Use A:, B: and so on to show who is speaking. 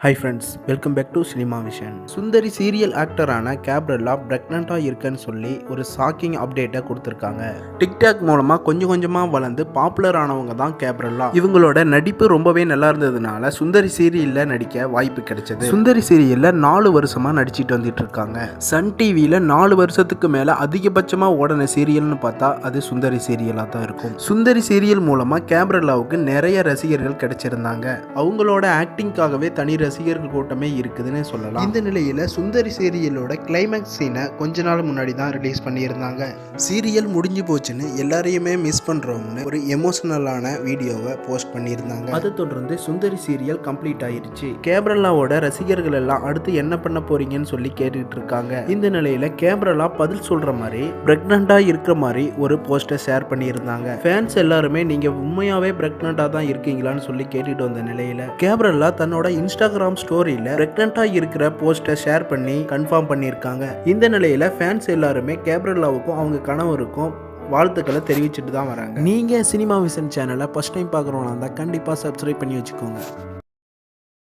A: Hi friends, welcome back to cinema vision. Sundari serial ஆக்டரான Gabriella பிரெக்னெண்ட்டாக இருக்குன்னு சொல்லி ஒரு ஷாக்கிங் அப்டேட்டை கொடுத்துருக்காங்க. டிக்டாக் மூலமாக கொஞ்சம் கொஞ்சமாக வளர்ந்து பாப்புலர் ஆனவங்க தான் கேப்ரல்லா. இவங்களோட நடிப்பு ரொம்பவே நல்லா இருந்ததுனால சுந்தரி சீரியலில் நடிக்க வாய்ப்பு கிடைச்சது. சுந்தரி சீரியலில் 4 வருஷமாக நடிச்சிட்டு வந்துட்டு இருக்காங்க. சன் டிவியில் 4 வருஷத்துக்கு மேலே அதிகபட்சமாக ஓடின சீரியல்னு பார்த்தா அது சுந்தரி சீரியலாக தான் இருக்கும். சுந்தரி சீரியல் மூலமாக கேப்ரல்லாவுக்கு நிறைய ரசிகர்கள் கிடைச்சிருந்தாங்க. அவங்களோட ஆக்டிங்காகவே தனி ரசிகர்கள் கூட்டமே இருக்குதுன்னு சொல்லலாம். இந்த நிலையில சுந்தரி சீரியலோட கிளைமேக்ஸ் சீனை கொஞ்ச நாள் முன்னாடி தான் ரிலீஸ் பண்ணியிருந்தாங்க. சீரியல் முடிஞ்சு போச்சுன்னு எல்லாரையுமே மிஸ் பண்றோம்னு ஒரு எமோஷனலான வீடியோவை போஸ்ட் பண்ணியிருந்தாங்க. அதை தொடர்ந்து சுந்தரி சீரியல் கம்ப்ளீட் ஆயிருச்சு. கேப்ரல்லாவோட ரசிகர்கள் எல்லாம் அடுத்து என்ன பண்ண போறீங்கன்னு சொல்லி கேட்டுட்டு இருக்காங்க. இந்த நிலையில கேப்ரல்லா பதில் சொல்ற மாதிரி பிரெக்னண்டா இருக்கிற மாதிரி ஒரு போஸ்டர் ஷேர் பண்ணியிருந்தாங்க. ஃபேன்ஸ் எல்லாருமே நீங்க உண்மையாவே பிரெக்னண்டா தான் இருக்கீங்களான்னு சொல்லி கேட்டுட்டு வந்த நிலையில கேப்ரல்லா தன்னோட இன்ஸ்டாகிராம் ஸ்டோரியில பிரெக்னண்டா இருக்கிற போஸ்டர் ஷேர் பண்ணி கன்ஃபார்ம் பண்ணியிருக்காங்க. இந்த நிலையில ஃபேன்ஸ் எல்லாருமே கேப்ரல்லாவுக்கும் அவங்க கணவருக்கும் வாழ்த்துக்களை தெரிவிச்சுட்டு தான் வராங்க. நீங்க சினிமா விஷன் சேனலை ஃபர்ஸ்ட் டைம் பார்க்குறவங்களா இருந்தால் கண்டிப்பாக சப்ஸ்கிரைப் பண்ணி வச்சுக்கோங்க.